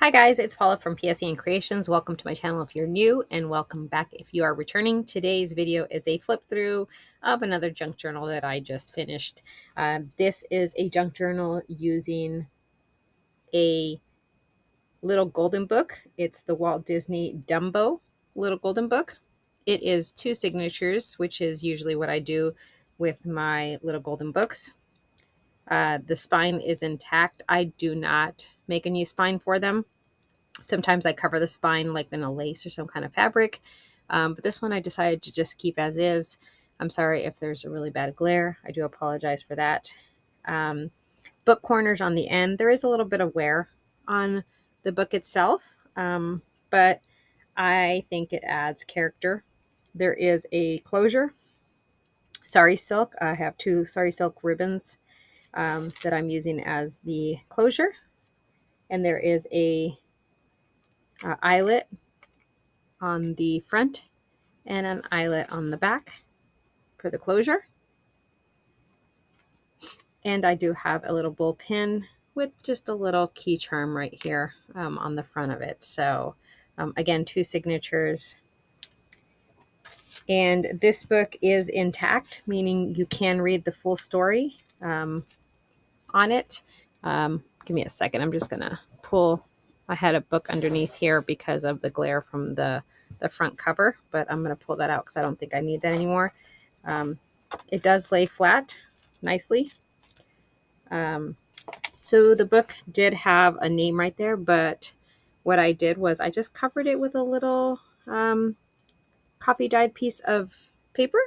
Hi guys, it's Paula from PSEN Creations. Welcome to my channel if you're new, and welcome back if you are returning. Today's video is a flip through of another junk journal that I just finished. This is a junk journal using a little golden book. It's the Walt Disney Dumbo little golden book. It is 2 signatures, which is usually what I do with my little golden books. The spine is intact. I do not make a new spine for them. Sometimes I cover the spine like in a lace or some kind of fabric. But this one I decided to just keep as is. I'm sorry if there's a really bad glare. I do apologize for that. Book corners on the end. There is a little bit of wear on the book itself, but I think it adds character. There is a closure. Sari silk. I have 2 sari silk ribbons that I'm using as the closure. And there is a eyelet on the front and an eyelet on the back for the closure. And I do have a little bull pin with just a little key charm right here on the front of it. So again, 2 signatures. And this book is intact, meaning you can read the full story on it. Give me a second. I'm just going to pull. I had a book underneath here because of the glare from the front cover, but I'm going to pull that out because I don't think I need that anymore. It does lay flat nicely. So the book did have a name right there, but what I did was I just covered it with a little coffee dyed piece of paper.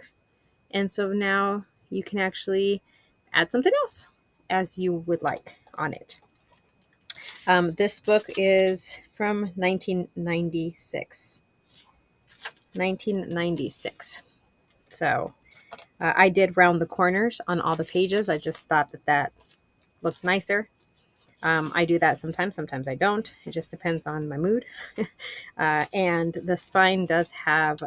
And so now you can actually add something else as you would like on it. This book is from 1996. 1996. So I did round the corners on all the pages. I just thought that looked nicer. I do that sometimes I don't. It just depends on my mood. And the spine does have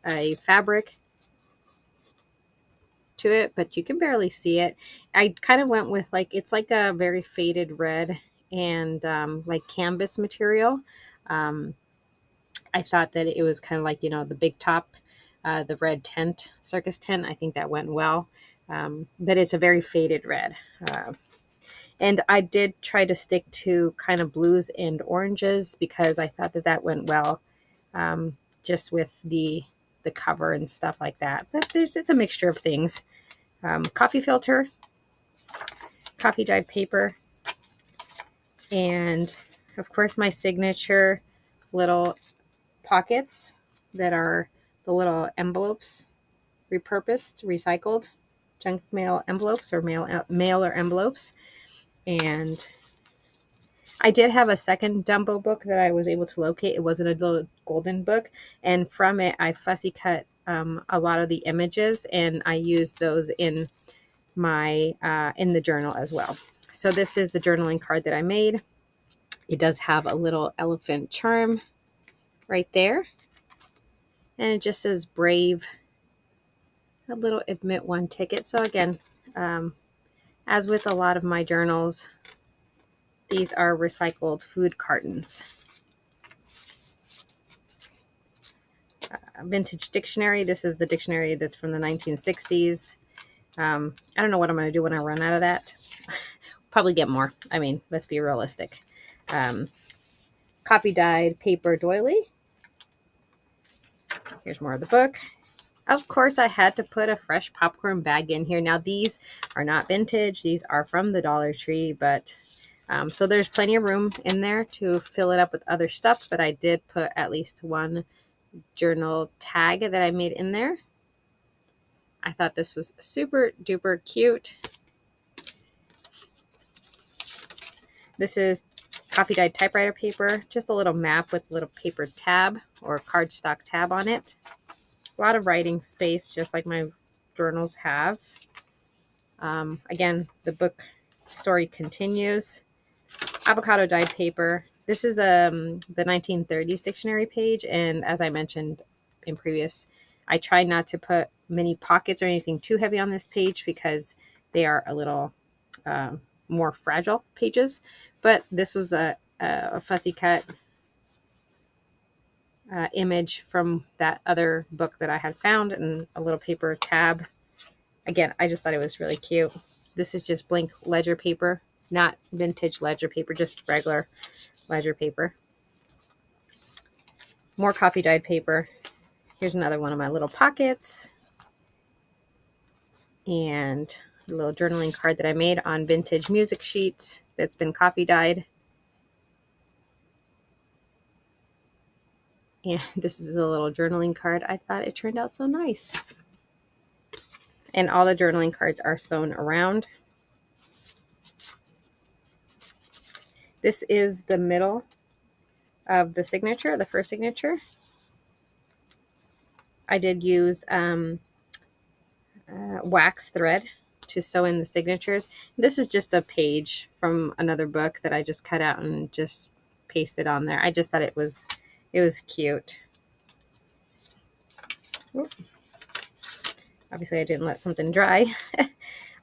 a fabric to it, but you can barely see it. I kind of went with it's like a very faded red and like canvas material. I thought that it was kind of like, the big top, the red tent, circus tent. I think that went well. But it's a very faded red. And I did try to stick to kind of blues and oranges because I thought that went well just with the cover and stuff like that. But it's a mixture of things. Coffee filter, coffee dyed paper, and of course my signature little pockets that are the little envelopes, repurposed, recycled junk mail envelopes or mailer envelopes. And I did have a second Dumbo book that I was able to locate. It wasn't a little golden book, and from it I fussy cut a lot of the images, and I used those in my in the journal as well. So this is the journaling card that I made. It does have a little elephant charm right there, and it just says brave, a little admit one ticket. So again, as with a lot of my journals, these are recycled food cartons. Vintage dictionary. This is the dictionary that's from the 1960s. I don't know what I'm going to do when I run out of that. Probably get more. I mean, let's be realistic. Coffee dyed paper doily. Here's more of the book. Of course, I had to put a fresh popcorn bag in here. Now, these are not vintage. These are from the Dollar Tree, but so there's plenty of room in there to fill it up with other stuff, but I did put at least one journal tag that I made in there. I thought this was super duper cute. This is coffee dyed typewriter paper, just a little map with a little paper tab or cardstock tab on it. A lot of writing space, just like my journals have. Again, the book story continues. Avocado dyed paper. This is the 1930s dictionary page, and as I mentioned in previous, I try not to put many pockets or anything too heavy on this page because they are a little more fragile pages. But this was a fussy cut image from that other book that I had found, and a little paper tab. Again, I just thought it was really cute. This is just blank ledger paper, not vintage ledger paper, just regular ledger paper. More coffee dyed paper. Here's another one of my little pockets. And a little journaling card that I made on vintage music sheets that's been coffee dyed. And this is a little journaling card. I thought it turned out so nice. And all the journaling cards are sewn around. This is the middle of the signature, the first signature. I did use wax thread to sew in the signatures. This is just a page from another book that I just cut out and just pasted on there. I just thought it was cute. Oop. Obviously I didn't let something dry.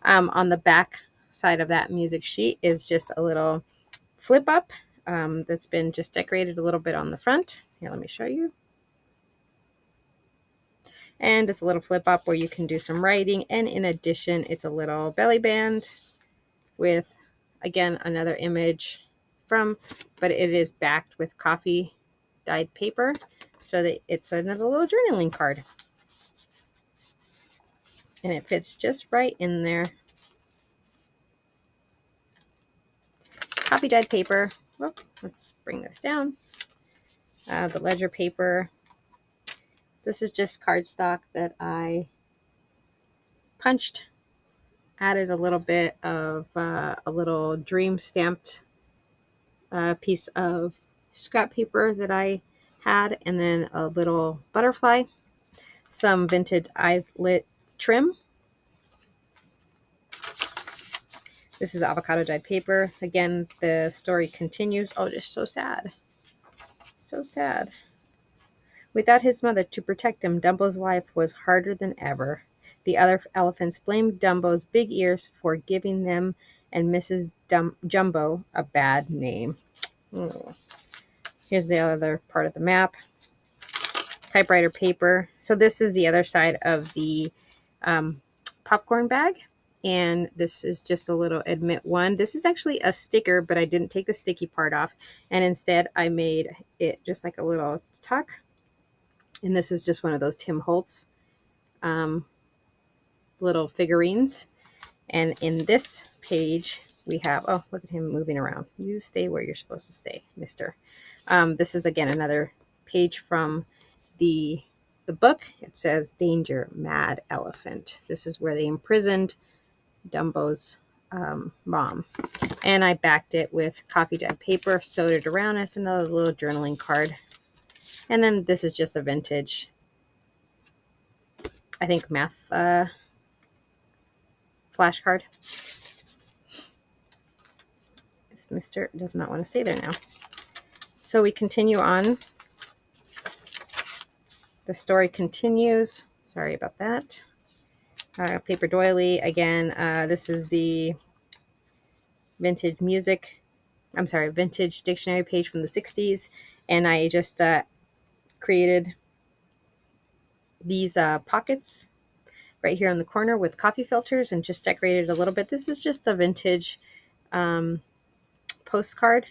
On the back side of that music sheet is just a little flip up that's been just decorated a little bit on the front. Here, let me show you. And it's a little flip up where you can do some writing. And in addition, it's a little belly band with, again, another image from, but it is backed with coffee dyed paper so that it's another little journaling card. And it fits just right in there. Coffee dyed paper. Well, let's bring this down. The ledger paper. This is just cardstock that I punched, added a little bit of a little dream stamped piece of scrap paper that I had, and then a little butterfly, some vintage eyelet trim. This is avocado dyed paper. Again, the story continues. Oh, just so sad. So sad. Without his mother to protect him, Dumbo's life was harder than ever. The other elephants blamed Dumbo's big ears for giving them and Mrs. Jumbo a bad name. Oh. Here's the other part of the map. Typewriter paper. So this is the other side of the popcorn bag. And this is just a little admit one. This is actually a sticker, but I didn't take the sticky part off. And instead I made it just like a little tuck. And this is just one of those Tim Holtz little figurines. And in this page, we have, oh, look at him moving around. You stay where you're supposed to stay, mister. This is, again, another page from the book. It says, Danger, Mad Elephant. This is where they imprisoned Dumbo's mom. And I backed it with coffee dyed paper, sewed it around as another little journaling card. And then this is just a vintage, I think, math flashcard. This mister does not want to stay there now. So we continue on. The story continues. Sorry about that. Paper doily. Again, this is the vintage vintage dictionary page from the 60s. And I just created these pockets right here in the corner with coffee filters and just decorated a little bit. This is just a vintage postcard.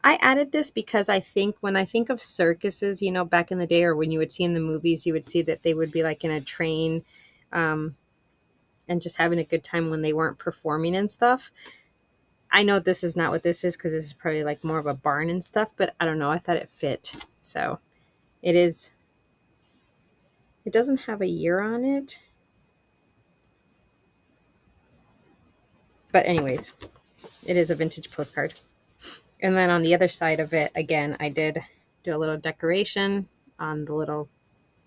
I added this because I think when I think of circuses, you know, back in the day, or when you would see in the movies, you would see that they would be like in a train and just having a good time when they weren't performing and stuff. I know this is not what this is because this is probably like more of a barn and stuff, but I don't know. I thought it fit. So it is. It doesn't have a year on it. But anyways, it is a vintage postcard. And then on the other side of it, again, I did do a little decoration on the little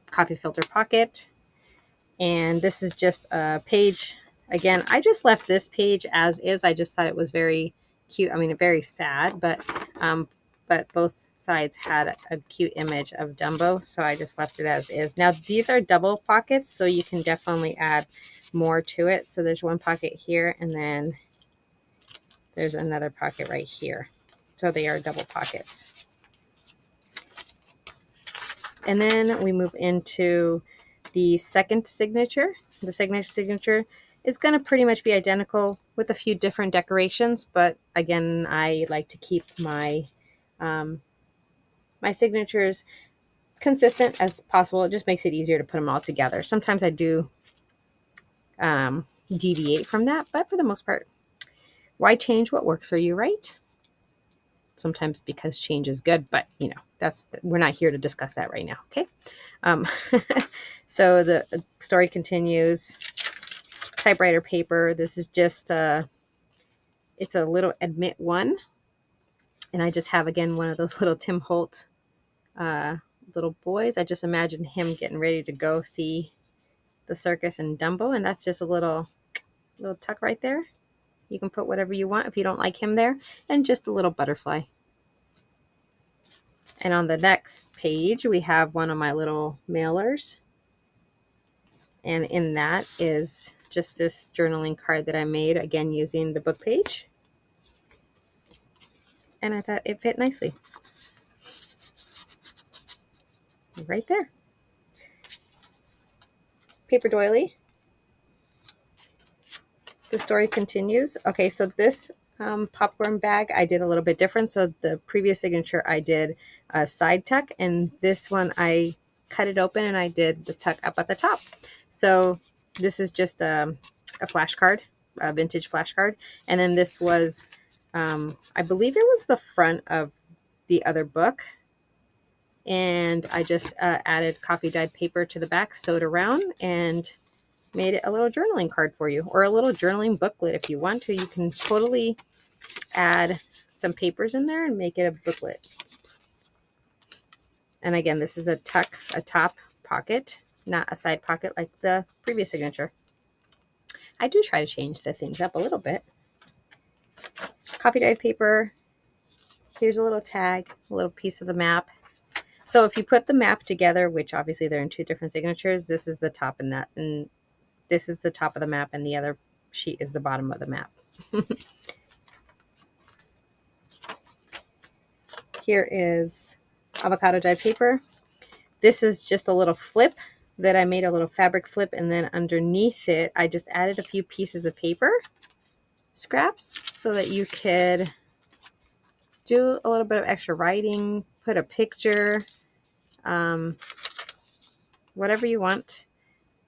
coffee filter pocket. And this is just a page. Again, I just left this page as is. I just thought it was very cute. I mean, very sad, but both sides had a cute image of Dumbo. So I just left it as is. Now, these are double pockets, so you can definitely add more to it. So there's one pocket here, and then there's another pocket right here. So they are double pockets. And then we move into the second signature. The second signature is going to pretty much be identical with a few different decorations, but again, I like to keep my my signatures consistent as possible. It just makes it easier to put them all together. Sometimes I do deviate from that, but for the most part, why change what works for you, right? Sometimes because change is good, but you know, we're not here to discuss that right now. Okay. Um, so the story continues. Typewriter paper. This is just it's a little admit one, and I just have again one of those little Tim Holt little boys. I just imagine him getting ready to go see the circus in Dumbo, and that's just a little tuck right there. You can put whatever you want if you don't like him there, and just a little butterfly. And on the next page, we have one of my little mailers. And in that is just this journaling card that I made, again, using the book page. And I thought it fit nicely. Right there. Paper doily. The story continues. Okay, so this popcorn bag I did a little bit different. So the previous signature I did a side tuck, and this one I cut it open and I did the tuck up at the top. So this is just a flashcard, a vintage flashcard. And then this was, I believe it was the front of the other book. And I just added coffee dyed paper to the back, sewed around, and made it a little journaling card for you, or a little journaling booklet if you want to. You can totally add some papers in there and make it a booklet. And again, this is a top pocket, not a side pocket like the previous signature. I do try to change the things up a little bit. Coffee dyed paper. Here's a little tag, a little piece of the map. So if you put the map together, which obviously they're in two different signatures, this is the top and that, and this is the top of the map, and the other sheet is the bottom of the map. Here is avocado dyed paper. This is just a little flip that I made, a little fabric flip, and then underneath it, I just added a few pieces of paper scraps so that you could do a little bit of extra writing, put a picture, whatever you want.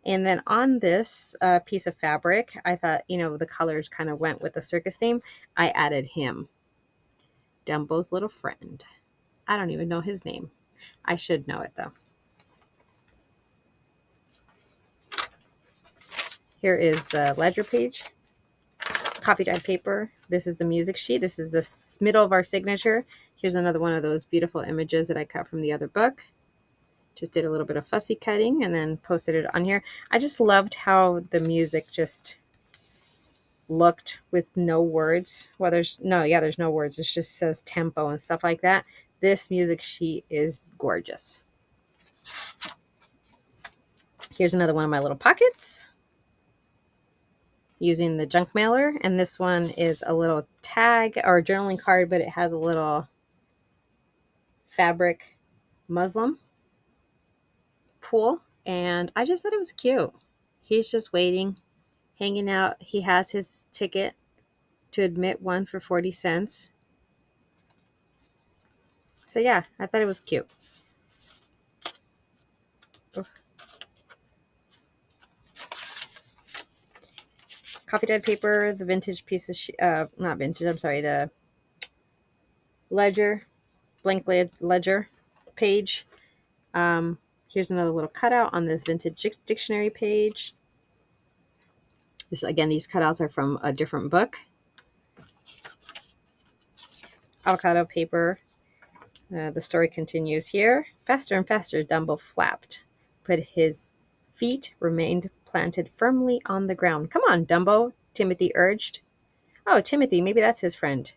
And then on this piece of fabric, I thought, you know, the colors kind of went with the circus theme. I added him, Dumbo's little friend. I don't even know his name. I should know it though. Here is the ledger page, coffee dyed paper. This is the music sheet. This is the middle of our signature. Here's another one of those beautiful images that I cut from the other book. Just did a little bit of fussy cutting and then posted it on here. I just loved how the music just looked with no words. Well, there's no words. It just says tempo and stuff like that. This music sheet is gorgeous. Here's another one of my little pockets using the junk mailer. And this one is a little tag or journaling card, but it has a little fabric muslin pool, and I just thought it was cute. He's just waiting, hanging out. He has his ticket to admit one for 40 cents. So yeah, I thought it was cute. Oof. Coffee dyed paper, the vintage piece of not vintage, I'm sorry, the ledger, blank ledger page. Here's another little cutout on this vintage dictionary page. This, again, these cutouts are from a different book. Avocado paper. The story continues here. Faster and faster, Dumbo flapped, but his feet remained planted firmly on the ground. Come on, Dumbo, Timothy urged. Oh, Timothy, maybe that's his friend.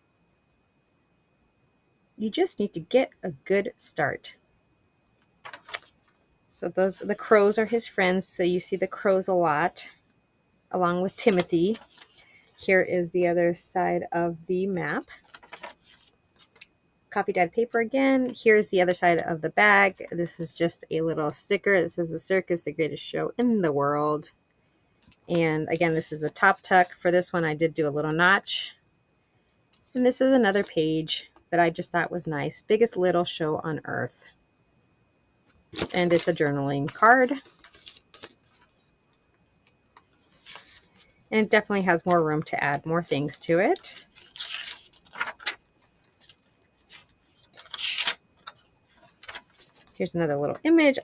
You just need to get a good start. So the crows are his friends. So you see the crows a lot, along with Timothy. Here is the other side of the map. coffee dyed paper again. Here's the other side of the bag. This is just a little sticker that says the circus, the greatest show in the world. And again, this is a top tuck. For this one, I did do a little notch. And this is another page that I just thought was nice. Biggest little show on earth. And it's a journaling card. And it definitely has more room to add more things to it. Here's another little image.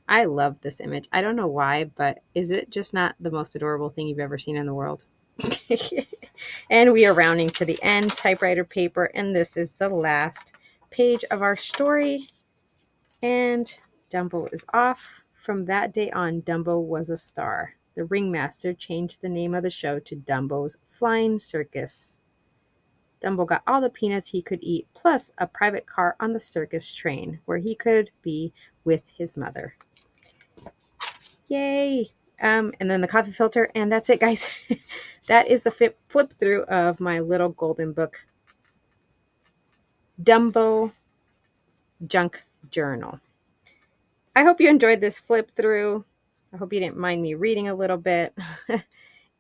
I love this image. I don't know why, but is it just not the most adorable thing you've ever seen in the world? And we are rounding to the end, typewriter paper, and this is the last page of our story. And Dumbo is off. From that day on, Dumbo was a star. The ringmaster changed the name of the show to Dumbo's Flying Circus. Dumbo got all the peanuts he could eat, plus a private car on the circus train, where he could be with his mother. Yay! And then the coffee filter, and that's it, guys. That is the flip through of my little golden book, Dumbo Junk Journal. I hope you enjoyed this flip through. I hope you didn't mind me reading a little bit.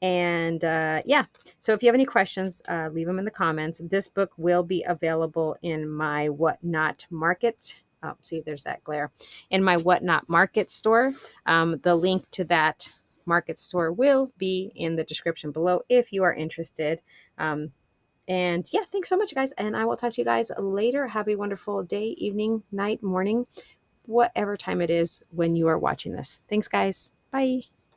And yeah, so if you have any questions, leave them in the comments. This book will be available in my Whatnot Market. Oh, see, there's that glare. In my Whatnot Market store. The link to that market store will be in the description below if you are interested. And yeah, thanks so much, guys. And I will talk to you guys later. Have a wonderful day, evening, night, morning, whatever time it is when you are watching this. Thanks, guys. Bye.